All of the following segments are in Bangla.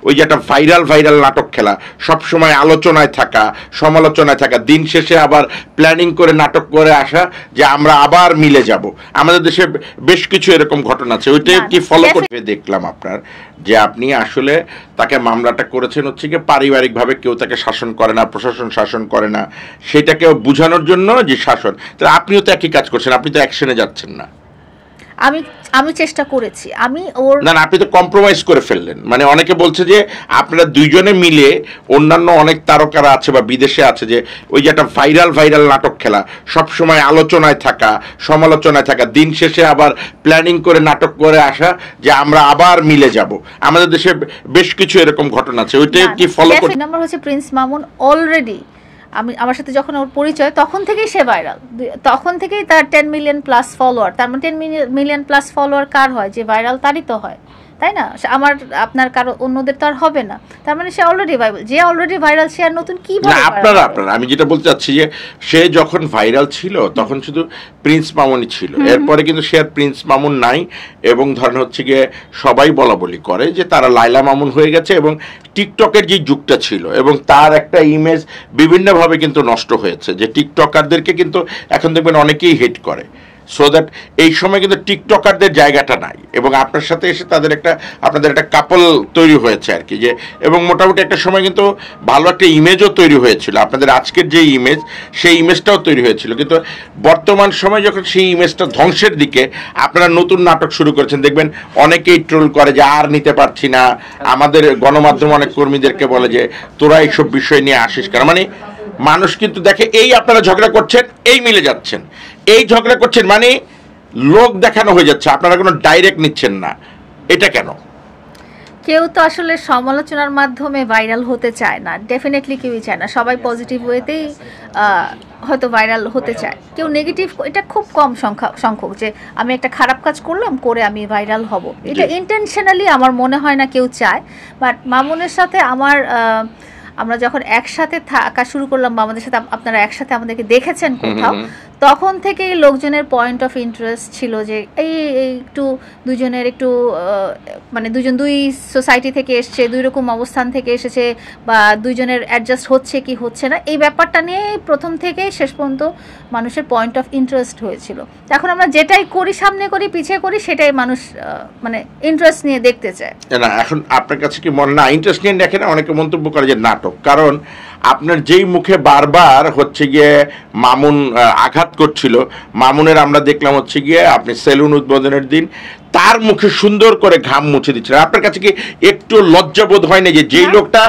ওই যে একটা ভাইরাল ভাইরাল নাটক খেলা, সবসময় আলোচনায় থাকা, সমালোচনায় থাকা, দিন শেষে আবার প্ল্যানিং করে নাটক করে আসা যে আমরা আবার মিলে যাব। আমাদের দেশে বেশ কিছু এরকম ঘটনা আছে, ওইটা কি ফলো করে দেখলাম আপনার যে আপনি আসলে তাকে মামলাটা করেছেন হচ্ছে কি পারিবারিকভাবে কেউ তাকে শাসন করে না, প্রশাসন শাসন করে না, সেটাকেও বোঝানোর জন্য যে শাসন। তাহলে আপনিও তো একই কাজ করছেন, আপনি তো অ্যাকশনে যাচ্ছেন না। আমি আমি চেষ্টা করেছি, আমি ওর না আপনি তো কম্প্রোমাইজ করে ফেললেন। মানে অনেকে বলছে যে আপনারা দুইজনে মিলে, অন্যান্য অনেক তারকারা আছে বা বিদেশে আছে, যে ওই যে একটা ভাইরাল ভাইরাল নাটক খেলা, সবসময় আলোচনায় থাকা, সমালোচনায় থাকা, দিন শেষে আবার প্ল্যানিং করে নাটক করে আসা যে আমরা আবার মিলে যাব। আমাদের দেশে বেশ কিছু এরকম ঘটনা আছে, ওইটা কি ফলো করে? নাম্বার হচ্ছে প্রিন্স মামুন অলরেডি আমার সাথে যখন ওর পরিচয় তখন থেকেই সে ভাইরাল, তখন থেকেই তার 10 মিলিয়ন প্লাস ফলোয়ার। তার মানে 10 মিলিয়ন প্লাস ফলোয়ার কার হয়? যে ভাইরাল তারই তো হয়, তাই না? আমার আপনার কারো অন্যদের তো আর হবে না। তার মানে সে অলরেডি ভাইরাল, যে অলরেডি ভাইরাল সে আর নতুন কি বলে? আপনারা আমি যেটা বলতে চাচ্ছি যে সে যখন ভাইরাল ছিল তখন শুধু প্রিন্স মামুনই ছিল, এরপরে কিন্তু সে আর প্রিন্স মামুন নাই। এবং ধরেন হচ্ছে গিয়ে সবাই বলা বলি করে যে তারা লাইলা মামুন হয়ে গেছে, এবং টিকটকের যে যুগটা ছিল এবং তার একটা ইমেজ বিভিন্নভাবে কিন্তু নষ্ট হয়েছে, যে টিকটকারদেরকে কিন্তু এখন দেখবেন অনেকেই হেট করে। সো দ্যাট এই সময় কিন্তু টিকটকারদের জায়গাটা নাই, এবং আপনার সাথে এসে আপনাদের একটা কাপল তৈরি হয়েছে আর কি, যে এবং মোটামুটি একটা সময় কিন্তু ভালো একটা ইমেজও তৈরি হয়েছিল। আপনাদের আজকের যে ইমেজ, সেই ইমেজটাও তৈরি হয়েছিল, কিন্তু বর্তমান সময় যখন সেই ইমেজটা ধ্বংসের দিকে, আপনারা নতুন নাটক শুরু করেছেন, দেখবেন অনেকেই ট্রোল করে যে আর নিতে পারছি না। আমাদের গণমাধ্যম অনেক কর্মীদেরকে বলে যে তোরা এইসব বিষয় নিয়ে আসিস কেন। মানে মানুষ কিন্তু দেখে এই আপনারা ঝগড়া করছেন, এই মিলে যাচ্ছেন, এই ঝগড়া করছেন, মানে লোক দেখানো হয়ে যাচ্ছে, আপনারা কোনো ডাইরেক্ট নিচ্ছেন না। এটা কেন? কেউ তো আসলে সমালোচনার মাধ্যমে ভাইরাল হতে চায় না, ডেফিনেটলি কেউই চায় না। সবাই পজিটিভ ওয়েতেই হয়তো ভাইরাল হতে চায়, কেউ নেগেটিভ, এটা খুব কম সংখ্যক যে আমি একটা খারাপ কাজ করলাম করে আমি ভাইরাল হব, এটা ইন্টেনশনালি আমার মনে হয় না কেউ চায়। বাট মামুনের সাথে আমরা যখন একসাথে থাকা শুরু করলাম, বা আমাদের সাথে আপনারা একসাথে আমাদেরকে দেখেছেন কোথাও, তখন থেকেই লোকজনের পয়েন্ট অফ ইন্টারেস্ট ছিল যে এই একটু দুজনের একটু মানে দুই সোসাইটি থেকে এসছে, দুই রকম অবস্থান থেকে এসেছে, বা দুইজনের অ্যাডজাস্ট হচ্ছে কি হচ্ছে না, এই ব্যাপারটা নিয়ে প্রথম থেকেই শেষ পর্যন্ত মানুষের পয়েন্ট অফ ইন্টারেস্ট হয়েছিল। এখন আমরা যেটাই করি, সামনে করি পিছিয়ে করি, সেটাই মানুষ মানে ইন্টারেস্ট নিয়ে দেখতে চায়। না এখন আপনার কাছে কি মনে না ইন্টারেস্ট নিয়ে দেখে না? অনেকে মন্তব্য করে যে নাটক, কারণ আপনার যেই মুখে বারবার হচ্ছে গিয়ে মামুন আঘাত করছিল, মামুনের আমরা দেখলাম হচ্ছে গিয়ে আপনি সেলুন উদ্বোধনের দিন তার মুখে সুন্দর করে ঘাম মুছে দিচ্ছিলেন। আপনার কাছে কি একটু লজ্জাবোধ হয় না যে যেই লোকটা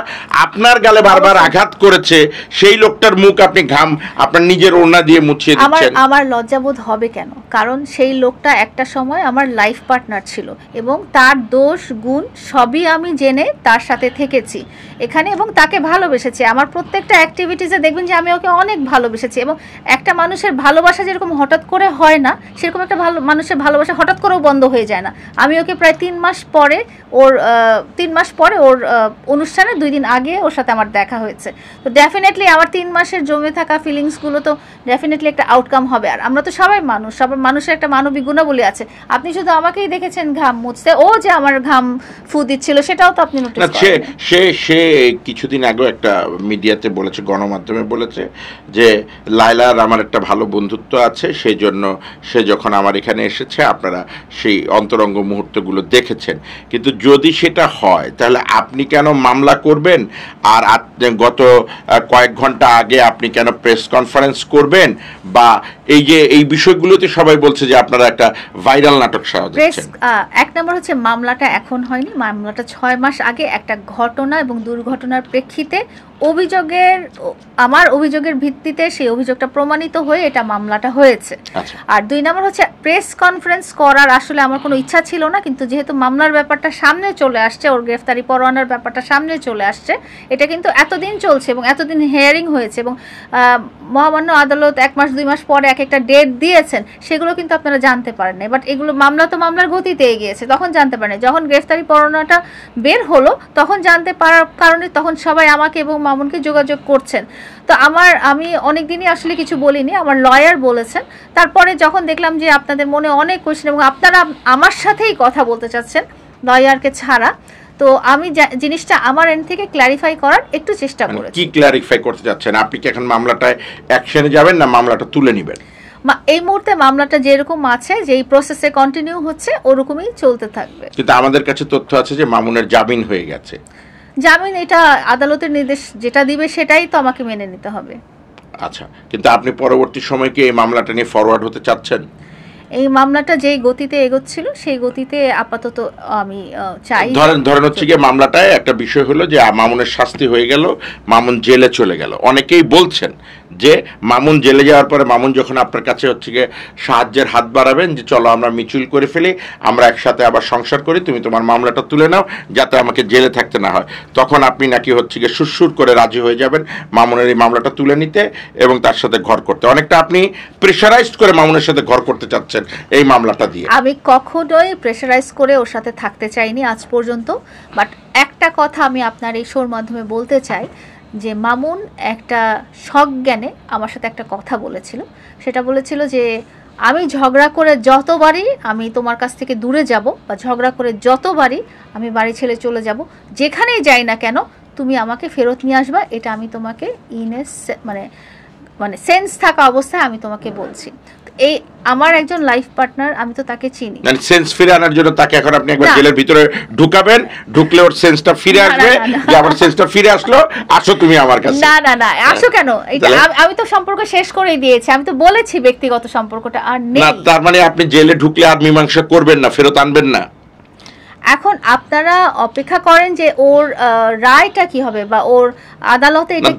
আপনার গালে বারবার আঘাত করেছে, সেই লোকটার মুখ আপনি ঘাম আপনার নিজের ওড়না দিয়ে মুছিয়ে দিচ্ছেন? আমার লজ্জাবোধ হবে কেন? কারণ সেই লোকটা একটা সময় আমার লাইফ পার্টনার ছিল, এবং তার দোষ গুণ সবই আমি জেনে তার সাথে থেকেছি এখানে, এবং তাকে ভালোবেসেছি। আমার প্রত্যেকটা অ্যাক্টিভিটিসে দেখবেন যে আমি ওকে অনেক ভালোবেসেছি, এবং একটা মানুষের ভালোবাসা যেরকম হঠাৎ করে হয় না, সেরকম একটা মানুষের ভালোবাসা হঠাৎ করেও বন্ধ হয়ে যায় না। আমি ওকে প্রায় 3 মাস পরে ওর অনুষ্ঠানে 2 দিন আগে ওর সাথে আমার দেখা হয়েছে। তো ডেফিনেটলি আমার 3 মাসের জমে থাকা ফিলিংসগুলো তো ডেফিনেটলি একটা আউটকাম হবে। আর আমরা তো সবাই মানুষ, সবার মানুষের একটা মানবিক গুণাবলী আছে। আপনি শুধু আমাকেই দেখেছেন ঘাম মুছতে, ও যে আমার ঘাম ফু দিচ্ছিল সেটাও তো আপনি নোটিস করেন। সে কিছুদিন আগে একটা মিডিয়াতে বলেছে, গণমাধ্যমে বলেছে যে লায়লার আমার একটা ভালো বন্ধুত্ব আছে, সেই জন্য সে যখন আমার এখানে এসেছে আপনারা সেই অন্তরঙ্গ মুহূর্তগুলো দেখেছেন। কিন্তু যদি সেটা হয় তাহলে আপনি কেন মামলা করবেন? আর গত কয়েক ঘন্টা আগে আপনি কেন প্রেস কনফারেন্স করবেন? বা এই বিষয়গুলোতে সবাই বলছে যে আপনারা একটা ভাইরাল নাটক সাজাচ্ছেন। এক নম্বর হচ্ছে মামলাটা এখন হয়নি, মামলাটা 6 মাস আগে একটা ঘটনা এবং দুর্ঘটনার প্রেক্ষিতে আমার অভিযোগের ভিত্তিতে সেই অভিযোগটা প্রমাণিত হয়ে এটা মামলাটা হয়েছে। আর 2 নম্বর হচ্ছে প্রেস কনফারেন্স করার আসলে আমার কোনো ইচ্ছা ছিল না, কিন্তু যেহেতু মামলার ব্যাপারটা সামনে চলে আসছে, ওর গ্রেফতারি পরোয়ানার ব্যাপারটা সামনে চলে আসছে, এটা কিন্তু এতদিন চলছে এবং এতদিন হিয়ারিং হয়েছে, এবং মহামান্য আদালত 1 মাস 2 মাস পরে এক একটা ডেট দিয়েছেন, সেগুলো কিন্তু আপনারা জানতে পারেন না। বাট এগুলো মামলা তো মামলার গতিতে এগিয়েছে, তখন জানতে পারেন। যখন গ্রেফতারি পরোয়ানাটা বের হলো তখন জানতে পারার কারণে তখন সবাই আমাকে এবং মামুনকে যোগাযোগ করছেন। তো আমি অনেক দিনই আসলে কিছু বলিনি, আমার লয়ার বলেছেন। তারপরে যখন দেখলাম যে আপনাদের মনে অনেক কোয়েশ্চেন এবং আপনারা আমার সাথেই কথা বলতে চাচ্ছেন লয়ারকে ছাড়া, তো আমি জিনিসটা আমার এন্ড থেকে ক্ল্যারিফাই করার একটু চেষ্টা করেছি। কি ক্ল্যারিফাই করতে যাচ্ছেন আপনি? কি এখন মামলাটায় অ্যাকশনে যাবেন না মামলাটা তুলে নেবেন? এই মুহূর্তে মামলাটা যেরকম আছে, যেই প্রসেসে কন্টিনিউ হচ্ছে ওরকমই চলতে থাকবে। কিন্তু আমাদের কাছে তথ্য আছে যে মামুনের জামিন হয়ে গেছে। জামিন এটা আদালতের নির্দেশ যেটা দিবে সেটাই তো আমাকে মেনে নিতে হবে। আচ্ছা, কিন্তু আপনি পরবর্তী সময় কি এই মামলাটা নিয়ে ফরওয়ার্ড হতে চাচ্ছেন? এই মামলাটা যেই গতিতে এগোচ্ছিল সেই গতিতে আপাতত আমি চাই। ধরেন হচ্ছে গিয়ে মামলাটায় একটা বিষয় হলো যে মামুনের শাস্তি হয়ে গেল, মামুন জেলে চলে গেল। অনেকেই বলছেন যে মামুন জেলে যাওয়ার পরে মামুন যখন আপনার কাছে হচ্ছে গিয়ে সাহায্যের হাত বাড়াবেন যে চলো আমরা মিচুল করে ফেলি, আমরা একসাথে আবার সংসার করি, তুমি তোমার মামলাটা তুলে নাও যাতে আমাকে জেলে থাকতে না হয়, তখন আপনি নাকি হচ্ছে গিয়ে সুরসুর করে রাজি হয়ে যাবেন মামুনের এই মামলাটা তুলে নিতে এবং তার সাথে ঘর করতে। অনেকটা আপনি প্রেশারাইজড করে মামুনের সাথে ঘর করতে চাচ্ছেন এই মামলাটা দিয়ে। আমি কখনোই প্রেশারাইজ করে ওর সাথে থাকতে চাইনি আজ পর্যন্ত। বাট একটা কথা আমি আপনার এই শোর মাধ্যমে বলতে চাই যে মামুন একটা সজ্ঞানে আমার সাথে একটা কথা বলেছিল। সেটা বলেছিল যে আমি ঝগড়া করে যতবারই আমি তোমার কাছ থেকে দূরে যাব বা ঝগড়া করে যতবারই আমি বাড়ি ছেড়ে চলে যাব, যেখানেই যাই না কেন তুমি আমাকে ফেরত নিয়ে আসবা, এটা আমি তোমাকে মানে সেন্স থাকা অবস্থায় আমি তোমাকে বলছি। এই আমার একজন লাইফ পার্টনার, আমি তো তাকে চিনি। মানে সেন্স ফিরে আনার জন্য তাকে এখন আপনি একবার জেলের ভিতরে ঢুকাবেন, ঢুকলে ওর সেন্সটা ফিরে আসবে যে আমার সেন্সটা ফিরে আসলো, আসো তুমি আমার কাছে। না আসো কেন? এটা আমি তো সম্পর্ক শেষ করেই দিয়েছি, আমি তো বলেছি ব্যক্তিগত সম্পর্কটা আর নেই। না, তার মানে আপনি জেলে ঢুকলে আর মীমাংসা করবেন না, ফেরত আনবেন না? এখন আপনারা অপেক্ষা করেন যে ওর রায়টা কি হবে বা ওর আদালতে এটা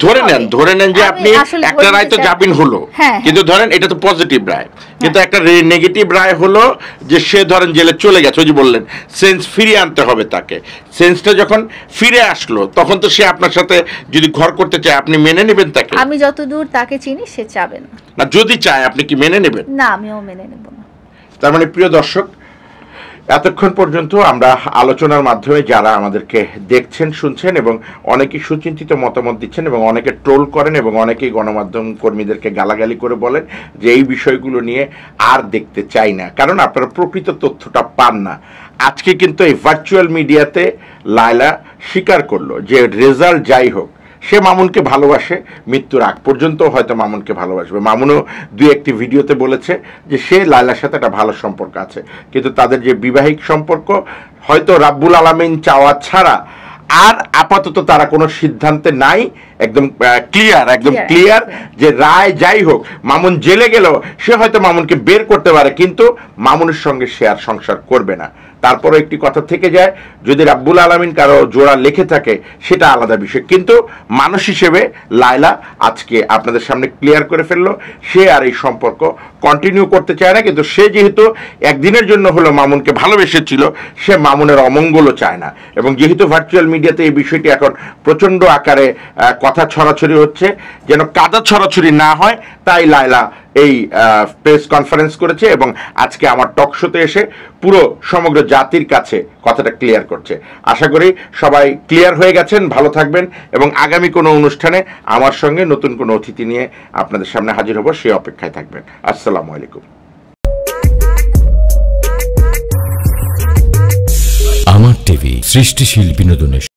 ধরে নেন যে আপনি একটা রায় তো জামিন হলো, কিন্তু ধরেন এটা তো পজিটিভ রায়, কিন্তু একটা নেগেটিভ রায় হলো যে সে ধরেন জেলে চলে গেছে, ওই যে বললেন সেন্স ফিরিয়ে আনতে হবে তাকে। সেন্সটা যখন ফিরে আসলো তখন তো সে আপনার সাথে যদি ঘর করতে চায় আপনি মেনে নেবেন তাকে? আমি যতদূর তাকে চিনি সে চাবে না। না, যদি চায় আপনি কি মেনে নেবেন? না, আমিও মেনে নেব না। তার মানে প্রিয় দর্শক, এতক্ষণ পর্যন্ত আমরা আলোচনার মাধ্যমে যারা আমাদেরকে দেখছেন শুনছেন এবং অনেকেই সুচিন্তিত মতামত দিচ্ছেন এবং অনেকে ট্রোল করেন এবং অনেকেই গণমাধ্যম কর্মীদেরকে গালাগালি করে বলেন যে এই বিষয়গুলো নিয়ে আর দেখতে চাই না, কারণ আপনারা প্রকৃত তথ্যটা পান না। আজকে কিন্তু এই ভার্চুয়াল মিডিয়াতে লায়লা স্বীকার করলো যে রেজাল্ট যাই হোক সে মামুনকে ভালোবাসে, মৃত্যুর আগ পর্যন্ত হয়তো মামুনকে ভালোবাসবে। মামুনও দুই একটি ভিডিওতে বলেছে যে সে লায়লার সাথে একটা ভালো সম্পর্ক আছে, কিন্তু তাদের যে বিবাহিক সম্পর্ক হয়তো রাব্বুল আলামিন চাওয়া ছাড়া আর আপাতত তারা কোনো সিদ্ধান্তে নাই। একদম ক্লিয়ার যে রায় যাই হোক, মামুন জেলে গেলেও সে হয়তো মামুনকে বের করতে পারে, কিন্তু মামুনের সঙ্গে সে আর সংসার করবে না। তারপরে একটি কথা থেকে যায়, যদি রাব্বুল আলামিন কারো জোড়া লিখে থাকে সেটা আলাদা বিষয়, কিন্তু মানুষ হিসেবে লায়লা আজকে আপনাদের সামনে ক্লিয়ার করে ফেললো সে আর এই সম্পর্ক কন্টিনিউ করতে চায় না। কিন্তু সে যেহেতু একদিনের জন্য হলো মামুনকে ভালোবেসেছিল, সে মামুনের অমঙ্গলও চায় না। এবং যেহেতু ভার্চুয়াল মিডিয়াতে এই বিষয়টি এখন প্রচণ্ড আকারে কথা ছড়াছড়ি হচ্ছে, যেন কাদা ছড়াছড়ি না হয়, তাই লায়লা এই প্রেস কনফারেন্স করেছে এবং আজকে আমার টক শোতে এসে পুরো সমগ্র জাতির কাছে কথাটা ক্লিয়ার করছে। আশা করি সবাই ক্লিয়ার হয়ে গেছেন, ভালো থাকবেন এবং আগামী কোনো অনুষ্ঠানে আমার সঙ্গে নতুন কোনো অতিথি নিয়ে আপনাদের সামনে হাজির হব, সেই অপেক্ষায় থাকবেন। আসসালামু আলাইকুম। আমার টিভি, সৃষ্টিশীল বিনোদনের।